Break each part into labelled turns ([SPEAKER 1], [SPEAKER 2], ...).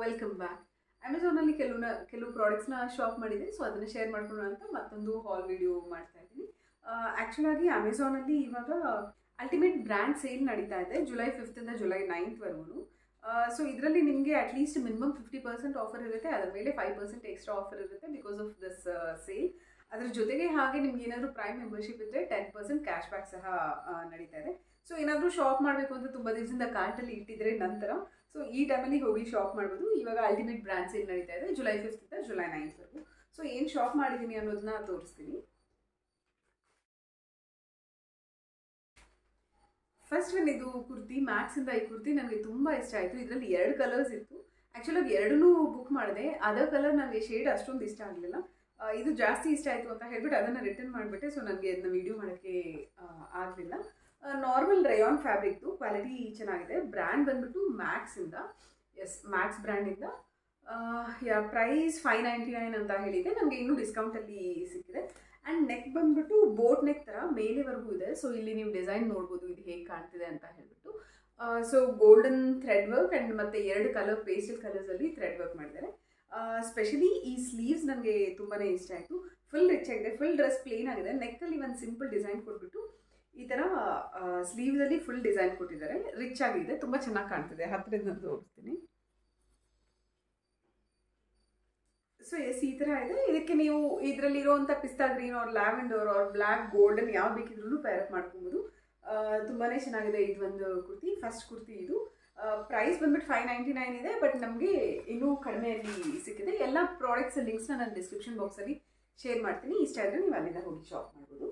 [SPEAKER 1] Welcome back. ಅಮೆಝಾನಲ್ಲಿ ಕೆಲವು ಪ್ರಾಡಕ್ಟ್ಸ್ನ ಶಾಪ್ ಮಾಡಿದೆ, ಸೊ ಅದನ್ನು ಶೇರ್ ಮಾಡ್ಕೊಳ್ಳೋಣ ಅಂತ ಮತ್ತೊಂದು ಹಾಲ್ ವಿಡಿಯೋ ಮಾಡ್ತಾ ಇದ್ದೀನಿ. ಆ್ಯಕ್ಚುಲಾಗಿ ಅಮೆಝಾನಲ್ಲಿ ಇವಾಗ ಅಲ್ಟಿಮೇಟ್ ಬ್ರ್ಯಾಂಡ್ ಸೇಲ್ ನಡೀತಾ ಇದೆ July 5th July 9th. So ಇದರಲ್ಲಿ ನಿಮಗೆ ಅಟ್ಲೀಸ್ಟ್ ಮಿನಿಮಮ್ 50% ಆಫರ್ ಇರುತ್ತೆ, ಅದರ ಮೇಲೆ 5% ಎಕ್ಸ್ಟ್ರಾ ಆಫರ್ ಇರುತ್ತೆ ಬಿಕಾಸ್ ಆಫ್ ದಿಸ್ ಸೇಲ್. ಅದ್ರ ಜೊತೆಗೆ ಹಾಗೆ ನಿಮ್ಗೆ ಏನಾದರೂ ಪ್ರೈಮ್ ಮೆಂಬರ್ಶಿಪ್ ಇದ್ದರೆ 10% ಕ್ಯಾಶ್ ಬ್ಯಾಕ್ ಸಹ ನಡೀತಾ ಇದೆ. ಸೊ ಏನಾದರೂ ಶಾಪ್ ಮಾಡಬೇಕು ಅಂತ ತುಂಬ ದಿವಸದಿಂದ ಕಾರ್ಟಲ್ಲಿ ಇಟ್ಟಿದ್ರೆ ನಂತರ ಸೊ ಈ ಟೈಮಲ್ಲಿ ಹೋಗಿ ಶಾಪ್ ಮಾಡ್ಬೋದು. ಇವಾಗ ಅಲ್ಟಿಮೇಟ್ ಬ್ರ್ಯಾಂಡ್ ಸೇಲ್ ನಡೀತಾ ಇದೆ July 5th July 9th. So ಏನು ಶಾಪ್ ಮಾಡಿದ್ದೀನಿ ಅನ್ನೋದನ್ನ ತೋರಿಸ್ತೀನಿ. ಫಸ್ಟ್ ಒನ್ ಇದು ಕುರ್ತಿ, ಮ್ಯಾಕ್ಸಿಂದ ಈ ಕುರ್ತಿ ನನಗೆ ತುಂಬ ಇಷ್ಟ ಆಯಿತು. ಇದರಲ್ಲಿ 2 ಕಲರ್ಸ್ ಇತ್ತು. ಆ್ಯಕ್ಚುಲಾಗಿ ಎರಡನ್ನೂ ಬುಕ್ ಮಾಡಿದೆ. ಅದರ್ ಕಲರ್ ನನಗೆ ಶೇಡ್ ಅಷ್ಟೊಂದು ಇಷ್ಟ ಆಗಲಿಲ್ಲ, ಇದು ಜಾಸ್ತಿ ಇಷ್ಟ ಆಯಿತು ಅಂತ ಹೇಳ್ಬಿಟ್ಟು ಅದನ್ನು ರಿಟರ್ನ್ ಮಾಡಿಬಿಟ್ಟೆ. ಸೊ ನನಗೆ ಅದನ್ನ ವಿಡಿಯೋ ಮಾಡೋಕ್ಕೆ ಆಗಲಿಲ್ಲ. ನಾರ್ಮಲ್ ರಯಾನ್ ಫ್ಯಾಬ್ರಿಕ್ದು, ಕ್ವಾಲಿಟಿ ಚೆನ್ನಾಗಿದೆ. ಬ್ರ್ಯಾಂಡ್ ಬಂದ್ಬಿಟ್ಟು ಮ್ಯಾಕ್ಸಿಂದ, ಮ್ಯಾಕ್ಸ್ ಬ್ರ್ಯಾಂಡಿಂದ. ಪ್ರೈಸ್ 599 ಅಂತ ಹೇಳಿದೆ. ನನಗೆ ಇನ್ನೂ ಡಿಸ್ಕೌಂಟಲ್ಲಿ ಸಿಕ್ಕಿದೆ. ಆ್ಯಂಡ್ ನೆಕ್ ಬಂದ್ಬಿಟ್ಟು ಬೋಟ್ ನೆಕ್ ಥರ ಮೇಲೆವರೆಗೂ ಇದೆ. ಸೊ ಇಲ್ಲಿ ನೀವು ಡಿಸೈನ್ ನೋಡ್ಬೋದು ಇದು ಹೇಗೆ ಕಾಣ್ತಿದೆ ಅಂತ ಹೇಳ್ಬಿಟ್ಟು. So golden thread work and ಮತ್ತು 2 ಕಲರ್ ಪೇಸ್ಟಲ್ ಕಲರ್ಸಲ್ಲಿ ಥ್ರೆಡ್ ವರ್ಕ್ ಮಾಡಿದ್ದಾರೆ. ಸ್ಪೆಷಲಿ ಈ ಸ್ಲೀವ್ಸ್ ನನಗೆ ತುಂಬಾ ಇಷ್ಟ ಆಯಿತು. ಫುಲ್ ರಿಚ್ ಆಗಿದೆ, ಫುಲ್ ಡ್ರೆಸ್ ಪ್ಲೇನ್ ಆಗಿದೆ. ನೆಕ್ಕಲ್ಲಿ ಒಂದು ಸಿಂಪಲ್ ಡಿಸೈನ್ ಕೊಟ್ಬಿಟ್ಟು ಈ ಥರ ಸ್ಲೀವ್ಸಲ್ಲಿ ಫುಲ್ ಡಿಸೈನ್ ಕೊಟ್ಟಿದ್ದಾರೆ. ರಿಚ್ ಆಗಿದೆ, ತುಂಬ ಚೆನ್ನಾಗಿ ಕಾಣ್ತಿದೆ. ಹತ್ತಿರದಿಂದ ತೋರಿಸ್ತೀನಿ. ಸೊ ಈ ಥರ ಇದೆ. ಇದಕ್ಕೆ ನೀವು ಇದರಲ್ಲಿರುವಂಥ pista green or lavender or black golden ಯಾವ ಬೇಕಿದ್ರೂ ಪೇರಪ್ ಮಾಡ್ಕೊಬೋದು. ತುಂಬಾ ಚೆನ್ನಾಗಿದೆ ಇದು ಒಂದು ಕುರ್ತಿ. ಫಸ್ಟ್ ಕುರ್ತಿ ಇದು. ಪ್ರೈಸ್ ಬಂದ್ಬಿಟ್ಟು 599 ಇದೆ, ಬಟ್ ನಮಗೆ ಇನ್ನೂ ಕಡಿಮೆಯಲ್ಲಿ ಸಿಕ್ಕಿದೆ. ಎಲ್ಲ ಪ್ರಾಡಕ್ಟ್ಸ್ ಲಿಂಕ್ಸ್ನ ನಾನು ಡಿಸ್ಕ್ರಿಪ್ಷನ್ ಬಾಕ್ಸಲ್ಲಿ ಶೇರ್ ಮಾಡ್ತೀನಿ. ಇಷ್ಟ ಆದರೆ ನೀವು ಅಲ್ಲಿಂದ ಹೋಗಿ ಶಾಪ್ ಮಾಡ್ಬೋದು.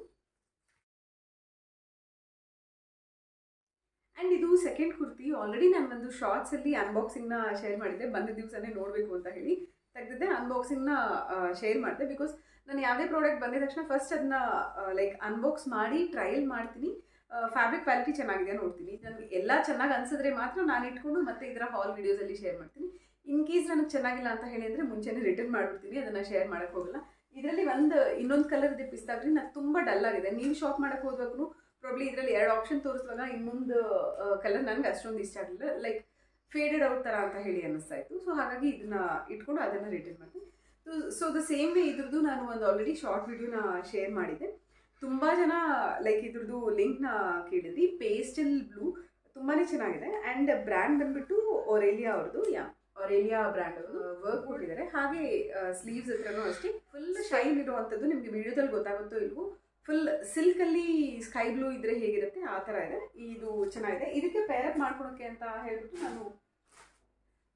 [SPEAKER 1] ಆ್ಯಂಡ್ ಇದು ಸೆಕೆಂಡ್ ಕುರ್ತಿ. ಆಲ್ರೆಡಿ ನಾನು ಒಂದು ಶಾರ್ಟ್ಸಲ್ಲಿ ಅನ್ಬಾಕ್ಸಿಂಗ್ನ ಶೇರ್ ಮಾಡಿದ್ದೆ, ಬಂದ ದಿವಸನೇ ನೋಡಬೇಕು ಅಂತ ಹೇಳಿ ತೆಗೆದಿದ್ದೆ. ಅನ್ಬಾಕ್ಸಿಂಗ್ನ ಶೇರ್ ಮಾಡಿದೆ ಬಿಕಾಸ್ ನಾನು ಯಾವುದೇ ಪ್ರಾಡಕ್ಟ್ ಬಂದಿದ ತಕ್ಷಣ ಫಸ್ಟ್ ಅದನ್ನ ಲೈಕ್ ಅನ್ಬಾಕ್ಸ್ ಮಾಡಿ ಟ್ರಯಲ್ ಮಾಡ್ತೀನಿ. ಫ್ಯಾಬ್ರಿಕ್ ಕ್ವಾಲಿಟಿ ಚೆನ್ನಾಗಿದೆ ನೋಡ್ತೀನಿ. ನನಗೆ ಎಲ್ಲ ಚೆನ್ನಾಗಿ ಅನಿಸಿದ್ರೆ ಮಾತ್ರ ನಾನು ಇಟ್ಕೊಂಡು ಮತ್ತೆ ಇದರ ಹಾಲ್ ವೀಡಿಯೋಸಲ್ಲಿ ಶೇರ್ ಮಾಡ್ತೀನಿ. ಇನ್ ಕೇಸ್ ನನಗೆ ಚೆನ್ನಾಗಿಲ್ಲ ಅಂತ ಹೇಳಿ ಅಂದರೆ ಮುಂಚೆನೇ ರಿಟರ್ನ್ ಮಾಡಿಬಿಡ್ತೀನಿ, ಅದನ್ನು ಶೇರ್ ಮಾಡೋಕ್ಕೆ ಹೋಗಲ್ಲ. ಇದರಲ್ಲಿ ಇನ್ನೊಂದು ಕಲರ್ ಇದೆ ಪಿಸ್ತಾ ಗ್ರೀನ್. ಅದು ತುಂಬ ಡಲ್ ಆಗಿದೆ. ನೀವು ಶಾಪ್ ಮಾಡೋಕ್ಕೆ ಹೋದಾಗೂ ಪ್ರಾಬ್ಲಿ ಇದರಲ್ಲಿ 2 ಆಪ್ಷನ್ ತೋರಿಸುವಾಗ ಇನ್ನೊಂದು ಕಲರ್ ನನಗೆ ಅಷ್ಟೊಂದು ಇಷ್ಟ ಆಗಲಿಲ್ಲ, ಲೈಕ್ ಫೇಡೆಡ್ ಔಟ್ ಥರ ಅಂತ ಹೇಳಿ ಅನ್ನಿಸ್ತಾ ಇತ್ತು. ಸೊ ಹಾಗಾಗಿ ಇದನ್ನು ಇಟ್ಕೊಂಡು ಅದನ್ನು ರಿಟರ್ನ್ ಮಾಡ್ತೀನಿ. ಸೊ ದ ಸೇಮ್ ವೇ ಇದ್ರದ್ದು ನಾನು ಒಂದು ಆಲ್ರೆಡಿ ಶಾರ್ಟ್ ವಿಡಿಯೋನ ಶೇರ್ ಮಾಡಿದ್ದೆ. ತುಂಬ ಜನ ಲೈಕ್ ಇದ್ರದ್ದು ಲಿಂಕ್ನ ಕೇಳಿದ್ರಿ. ಪೇಸ್ಟಲ್ ಬ್ಲೂ ತುಂಬಾ ಚೆನ್ನಾಗಿದೆ. ಆ್ಯಂಡ್ ಬ್ರ್ಯಾಂಡ್ ಬಂದ್ಬಿಟ್ಟು ಒರೇಲಿಯಾ ಅವ್ರದ್ದು, ಒರೇಲಿಯಾ ಬ್ರ್ಯಾಂಡ್ ಅವರು ವರ್ಕ್ ಕೊಟ್ಟಿದ್ದಾರೆ. ಹಾಗೆ ಸ್ಲೀವ್ಸ್ ಹತ್ರನೂ ಅಷ್ಟೇ ಫುಲ್ ಶೈನ್ ಇರುವಂಥದ್ದು. ನಿಮಗೆ ವಿಡಿಯೋದಲ್ಲಿ ಗೊತ್ತಾಗುತ್ತೋ ಇಲ್ವೋ, ಫುಲ್ ಸಿಲ್ಕಲ್ಲಿ ಸ್ಕೈ ಬ್ಲೂ ಇದ್ರೆ ಹೇಗಿರುತ್ತೆ ಆ ಥರ ಇದೆ. ಇದು ಚೆನ್ನಾಗಿದೆ. ಇದಕ್ಕೆ ಪೇರಪ್ ಮಾಡ್ಕೊಳಕ್ಕೆ ಅಂತ ಹೇಳ್ಬಿಟ್ಟು ನಾನು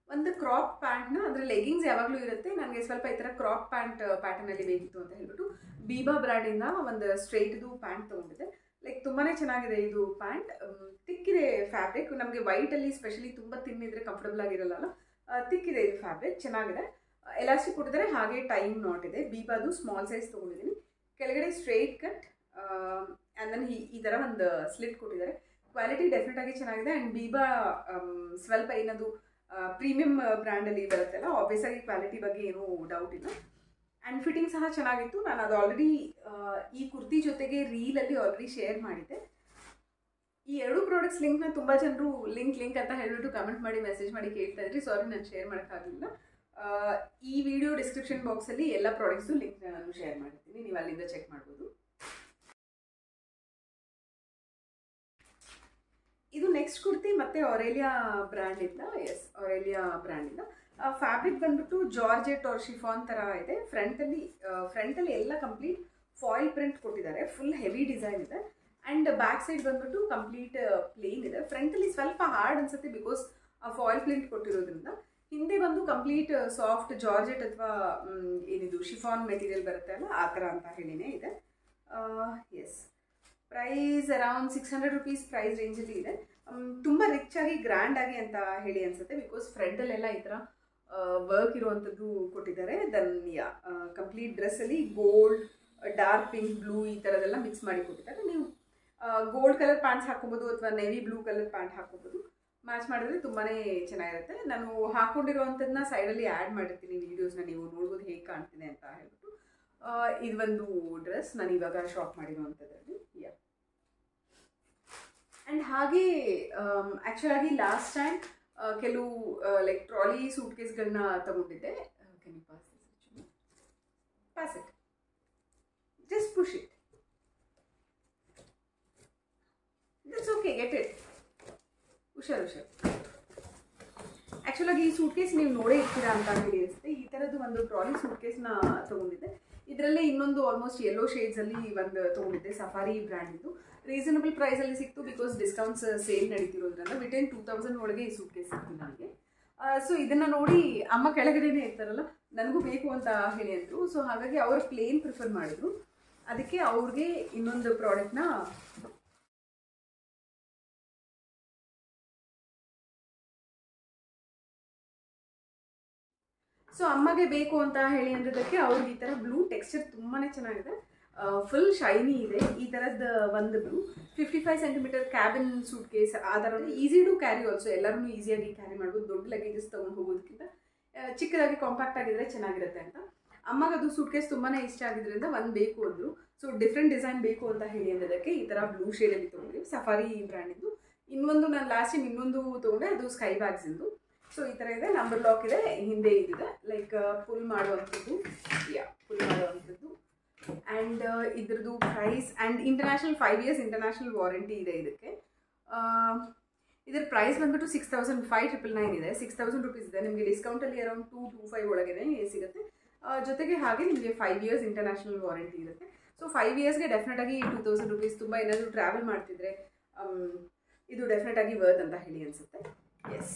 [SPEAKER 1] ಒಂದು ಕ್ರಾಪ್ ಪ್ಯಾಂಟ್ನ, ಅಂದರೆ ಲೆಗಿಂಗ್ಸ್ ಯಾವಾಗಲೂ ಇರುತ್ತೆ, ನನಗೆ ಸ್ವಲ್ಪ ಈ ಥರ ಕ್ರಾಪ್ ಪ್ಯಾಂಟ್ ಪ್ಯಾಟರ್ನಲ್ಲಿ ಬೇಕಿತ್ತು ಅಂತ ಹೇಳ್ಬಿಟ್ಟು ಬೀಬಾ ಬ್ರ್ಯಾಂಡಿಂದ ಒಂದು ಸ್ಟ್ರೈಟ್ದು ಪ್ಯಾಂಟ್ ತೊಗೊಂಡಿದ್ದೆ. ಲೈಕ್ ತುಂಬಾ ಚೆನ್ನಾಗಿದೆ ಇದು ಪ್ಯಾಂಟ್. ತಿಕ್ಕಿದೆ ಫ್ಯಾಬ್ರಿಕ್. ನಮಗೆ ವೈಟಲ್ಲಿ ಸ್ಪೆಷಲಿ ತುಂಬ ತಿನ್ನಿದ್ರೆ ಕಂಫರ್ಟಬಲ್ ಆಗಿರಲ್ಲ, ತಿಕ್ಕಿದೆ ಇದು ಫ್ಯಾಬ್ರಿಕ್, ಚೆನ್ನಾಗಿದೆ. ಎಲಾಸ್ಟಿಕ್ ಕೊಟ್ಟಿದ್ದಾರೆ, ಹಾಗೆ ಟೈಮ್ ನಾಟ್ ಇದೆ. ಬೀಬಾದು ಸ್ಮಾಲ್ ಸೈಜ್ ತೊಗೊಂಡಿದ್ದೀನಿ. ಕೆಳಗಡೆ ಸ್ಟ್ರೈಟ್ ಕಟ್ ಆ್ಯಂಡ್ ದೆನ್ ಈ ಥರ ಒಂದು ಸ್ಲಿಟ್ ಕೊಟ್ಟಿದ್ದಾರೆ. ಕ್ವಾಲಿಟಿ ಡೆಫಿನೆಟ್ ಆಗಿ ಚೆನ್ನಾಗಿದೆ. ಆ್ಯಂಡ್ ಬೀಬಾ ಸ್ವಲ್ಪ ಏನದು ಪ್ರೀಮಿಯಂ ಬ್ರ್ಯಾಂಡಲ್ಲಿ ಬರುತ್ತಲ್ಲ, ಆಬ್ವಿಯಸ್ ಆಗಿ ಕ್ವಾಲಿಟಿ ಬಗ್ಗೆ ಏನೂ ಡೌಟ್ ಇಲ್ಲ. ಆ್ಯಂಡ್ ಫಿಟ್ಟಿಂಗ್ ಸಹ ಚೆನ್ನಾಗಿತ್ತು. ನಾನು ಅದು ಆಲ್ರೆಡಿ ಈ ಕುರ್ತಿ ಜೊತೆಗೆ ರೀಲಲ್ಲಿ ಆಲ್ರೆಡಿ ಶೇರ್ ಮಾಡಿದ್ದೆ. ಈ 2 ಪ್ರಾಡಕ್ಟ್ಸ್ ಲಿಂಕ್ನ ತುಂಬ ಜನರು ಲಿಂಕ್ ಅಂತ ಹೇಳ್ಬಿಟ್ಟು ಕಮೆಂಟ್ ಮಾಡಿ ಮೆಸೇಜ್ ಮಾಡಿ ಕೇಳ್ತಾ ಇದ್ರಿ. ಸಾರಿ, ನಾನು ಶೇರ್ ಮಾಡೋಕ್ಕಾಗಲಿಲ್ಲ. ಈ ವಿಡಿಯೋ ಡಿಸ್ಕ್ರಿಪ್ಷನ್ ಬಾಕ್ಸಲ್ಲಿ ಎಲ್ಲ ಪ್ರಾಡಕ್ಟ್ಸು ಲಿಂಕ್ನ ನಾನು ಶೇರ್ ಮಾಡಿರ್ತೀನಿ, ನೀವು ಅಲ್ಲಿಂದ ಚೆಕ್ ಮಾಡ್ಬೋದು. ಇದು ನೆಕ್ಸ್ಟ್ ಕುರ್ತಿ ಮತ್ತೆ ಒರೇಲಿಯಾ ಬ್ರ್ಯಾಂಡಿಂದ. ಒರೇಲಿಯಾ ಬ್ರ್ಯಾಂಡಿಂದ. ಫ್ಯಾಬ್ರಿಕ್ ಬಂದ್ಬಿಟ್ಟು ಜಾರ್ಜೆಟ್ ಆರ್ ಶಿಫಾನ್ ಥರ ಇದೆ. ಫ್ರಂಟಲ್ಲಿ ಎಲ್ಲ ಕಂಪ್ಲೀಟ್ ಫಾಯಿಲ್ ಪ್ರಿಂಟ್ ಕೊಟ್ಟಿದ್ದಾರೆ. ಫುಲ್ ಹೆವಿ ಡಿಸೈನ್ ಇದೆ. ಆ್ಯಂಡ್ ಬ್ಯಾಕ್ ಸೈಡ್ ಬಂದ್ಬಿಟ್ಟು ಕಂಪ್ಲೀಟ್ ಪ್ಲೇನ್ ಇದೆ. ಫ್ರಂಟಲ್ಲಿ ಸ್ವಲ್ಪ ಹಾರ್ಡ್ ಅನ್ಸುತ್ತೆ ಬಿಕಾಸ್ ಆ ಫಾಯಿಲ್ ಪ್ರಿಂಟ್ ಕೊಟ್ಟಿರೋದ್ರಿಂದ. ಹಿಂದೆ ಬಂದು ಕಂಪ್ಲೀಟ್ ಸಾಫ್ಟ್ ಜಾರ್ಜೆಟ್ ಅಥವಾ ಏನಿದು ಶಿಫಾನ್ ಮೆಟೀರಿಯಲ್ ಬರುತ್ತೆ ಅಲ್ಲ, ಆ ಥರ ಅಂತ ಹೇಳಿನೇ ಇದೆ. ಪ್ರೈಸ್ ಅರೌಂಡ್ 600 ರೂಪೀಸ್ ಪ್ರೈಸ್ ರೇಂಜಲ್ಲಿ ಇದೆ. ತುಂಬ ರಿಚ್ ಆಗಿ ಗ್ರ್ಯಾಂಡ್ ಆಗಿ ಅಂತ ಹೇಳಿ ಅನಿಸುತ್ತೆ ಬಿಕಾಸ್ ಫ್ರಂಟಲ್ಲೆಲ್ಲ ಈ ಥರ ವರ್ಕ್ ಇರುವಂಥದ್ದು ಕೊಟ್ಟಿದ್ದಾರೆ. ದೆನ್ ಕಂಪ್ಲೀಟ್ ಡ್ರೆಸ್ಸಲ್ಲಿ ಗೋಲ್ಡ್, ಡಾರ್ಕ್ ಪಿಂಕ್, ಬ್ಲೂ ಈ ಥರದೆಲ್ಲ ಮಿಕ್ಸ್ ಮಾಡಿ ಕೊಟ್ಟಿದ್ದಾರೆ. ನೀವು ಗೋಲ್ಡ್ ಕಲರ್ ಪ್ಯಾಂಟ್ಸ್ ಹಾಕೋಬೋದು ಅಥವಾ ನೆವಿ ಬ್ಲೂ ಕಲರ್ ಪ್ಯಾಂಟ್ ಹಾಕೋಬೋದು. ಮ್ಯಾಚ್ ಮಾಡಿದ್ರೆ ತುಂಬಾ ಚೆನ್ನಾಗಿರುತ್ತೆ. ನಾನು ಹಾಕ್ಕೊಂಡಿರುವಂಥದ್ದನ್ನ ಸೈಡಲ್ಲಿ ಆ್ಯಡ್ ಮಾಡಿರ್ತೀನಿ ವೀಡಿಯೋಸ್ನ, ನೀವು ನೋಡ್ಬೋದು ಹೇಗೆ ಕಾಣ್ತಿದೆ ಅಂತ ಹೇಳ್ಬಿಟ್ಟು. ಇದು ಒಂದು ಡ್ರೆಸ್ ನಾನು ಇವಾಗ ಶಾಪ್ ಮಾಡಿರುವಂಥದ್ರಲ್ಲಿ. ಆ್ಯಂಡ್ ಹಾಗೆ ಆ್ಯಕ್ಚುಲಾಗಿ ಲಾಸ್ಟ್ ಟೈಮ್ ಕೆಲವು ಲೈಕ್ ಟ್ರಾಲಿ ಸೂಟ್ ಕೇಸ್ಗಳನ್ನ ತಗೊಂಡಿದ್ದೆ. Can you pass this? Pass it, just push it, that's okay, get it. ಹುಷಾರು ಹುಷಾರು. ಆ್ಯಕ್ಚುಲಾಗಿ ಈ ಸೂಟ್ ಕೇಸ್ ನೀವು ನೋಡೇ ಇರ್ತೀರಾ ಅಂತ ಹೇಳಿ ಅನಿಸುತ್ತೆ. ಈ ಥರದ್ದು ಒಂದು ಟ್ರಾಲಿ ಸೂಟ್ ಕೇಸ್ನ ತೊಗೊಂಡಿದ್ದೆ. ಇದರಲ್ಲೇ ಇನ್ನೊಂದು ಆಲ್ಮೋಸ್ಟ್ ಯೆಲ್ಲೋ ಶೇಡ್ಸಲ್ಲಿ ಒಂದು ತೊಗೊಂಡಿದ್ದೆ, ಸಫಾರಿ ಬ್ರ್ಯಾಂಡಿದ್ದು. ರೀಸನಬಲ್ ಪ್ರೈಸಲ್ಲಿ ಸಿಕ್ತು, ಬಿಕಾಸ್ ಡಿಸ್ಕೌಂಟ್ಸ್ ಸೇಲ್ ನಡೀತಿರೋದ್ರಿಂದ ವಿತಿನ್ 2000 ಒಳಗೆ ಈ ಸೂಟ್ ಕೇಸ್ ಸಿಕ್ತು ನನಗೆ. ಸೊ ಇದನ್ನು ನೋಡಿ ಅಮ್ಮ ಕೆಳಗಡೆನೇ ಇರ್ತಾರಲ್ಲ, ನನಗೂ ಬೇಕು ಅಂತ ಹೇಳಿ ಅಂದರು. ಸೊ ಹಾಗಾಗಿ ಅವರು ಪ್ಲೇನ್ ಪ್ರಿಫರ್ ಮಾಡಿದ್ರು. ಅದಕ್ಕೆ ಅವ್ರಿಗೆ ಇನ್ನೊಂದು ಪ್ರಾಡಕ್ಟ್ನ ಸೊ ಅಮ್ಮಗೆ ಬೇಕು ಅಂತ ಹೇಳಿ ಅಂದಿದ್ದಕ್ಕೆ ಅವ್ರಿಗೆ ಈ ಥರ ಬ್ಲೂ ಟೆಕ್ಸ್ಚರ್ ತುಂಬಾ ಚೆನ್ನಾಗಿದೆ, ಫುಲ್ ಶೈನಿ ಇದೆ. ಈ ಥರದ್ದು ಒಂದು blue 55 centimetre cabin suitcase, ಆ ಥರ ಈಸಿ ಟು ಕ್ಯಾರಿ ಆಲ್ಸೋ. ಎಲ್ಲರೂ ಈಸಿಯಾಗಿ ಕ್ಯಾರಿ ಮಾಡ್ಬೋದು, ದೊಡ್ಡ ಲಗೇಜಸ್ ತೊಗೊಂಡು ಹೋಗೋದಕ್ಕಿಂತ ಚಿಕ್ಕದಾಗಿ ಕಾಂಪ್ಯಾಕ್ಟ್ ಆಗಿದ್ರೆ ಚೆನ್ನಾಗಿರುತ್ತೆ ಅಂತ. ಅಮ್ಮಗದು ಸೂಟ್ ಕೇಸ್ ತುಂಬಾ ಇಷ್ಟ ಆಗಿದ್ದರಿಂದ ಒಂದು ಬೇಕು ಅಂದರು. ಸೊ ಡಿಫ್ರೆಂಟ್ ಡಿಸೈನ್ ಬೇಕು ಅಂತ ಹೇಳಿ ಅಂದಿದ್ದಕ್ಕೆ ಈ ಥರ ಬ್ಲೂ ಶೇಡಲ್ಲಿ ತೊಗೊಂಡ್ವಿ, ಸಫಾರಿ ಬ್ರ್ಯಾಂಡಿದ್ದು. ಇನ್ನೊಂದು ನಾನು ಲಾಸ್ಟ್ ಟೈಮ್ ಇನ್ನೊಂದು ತೊಗೊಂಡೆ, ಅದು ಸ್ಕೈ ಬ್ಯಾಗ್ಸಿಂದು. ಸೊ ಈ ಥರ ಇದೆ, ನಂಬರ್ ಲಾಕ್ ಇದೆ, ಹಿಂದೆ ಇದಿದೆ, ಲೈಕ್ ಪುಲ್ ಮಾಡುವಂಥದ್ದು, ಪುಲ್ ಮಾಡುವಂಥದ್ದು. ಆ್ಯಂಡ್ ಇದ್ರದ್ದು price and international 5 years international warranty ಇದೆ ಇದಕ್ಕೆ. ಇದರ ಪ್ರೈಸ್ ಬಂದ್ಬಿಟ್ಟು 6599 ಇದೆ, 6000 ರುಪೀಸ್ ಇದೆ. ನಿಮಗೆ ಡಿಸ್ಕೌಂಟಲ್ಲಿ ಅರೌಂಡ್ 225 ಒಳಗಡೆ ಸಿಗುತ್ತೆ. ಜೊತೆಗೆ ಹಾಗೆ ನಿಮಗೆ 5 years ಇಂಟರ್ನ್ಯಾಷನಲ್ ವಾರಂಟಿ ಇರುತ್ತೆ. So 5 yearsಗೆ ಡೆಫಿನೆಟಾಗಿ 2000 rupees. ತುಂಬ ಏನಾದರೂ ಟ್ರಾವೆಲ್ ಮಾಡ್ತಿದ್ರೆ ಇದು ಡೆಫಿನೆಟಾಗಿ ವರ್ತ್ ಅಂತ ಹೇಳಿ ಅನಿಸುತ್ತೆ. ಎಸ್,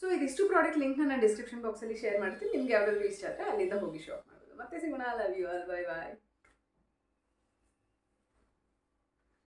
[SPEAKER 1] ಸೊ ಇದಿಷ್ಟು ಪ್ರಾಡಕ್ಟ್ ಲಿಂಕ್ನ ನಾನು ಡಿಸ್ಕ್ರಿಪ್ಷನ್ ಬಾಕ್ಸಲ್ಲಿ ಶೇರ್ ಮಾಡ್ತೀನಿ. ನಿಮ್ಗೆ ಯಾವುದಾದ್ರು ಇಷ್ಟ ಆದರೆ ಅಲ್ಲಿಂದ ಹೋಗಿ ಶಾಪ್ ಮಾಡ್ಬೋದು. ಮತ್ತೆ ಸಿಗೋಣ. Love you all, bye bye.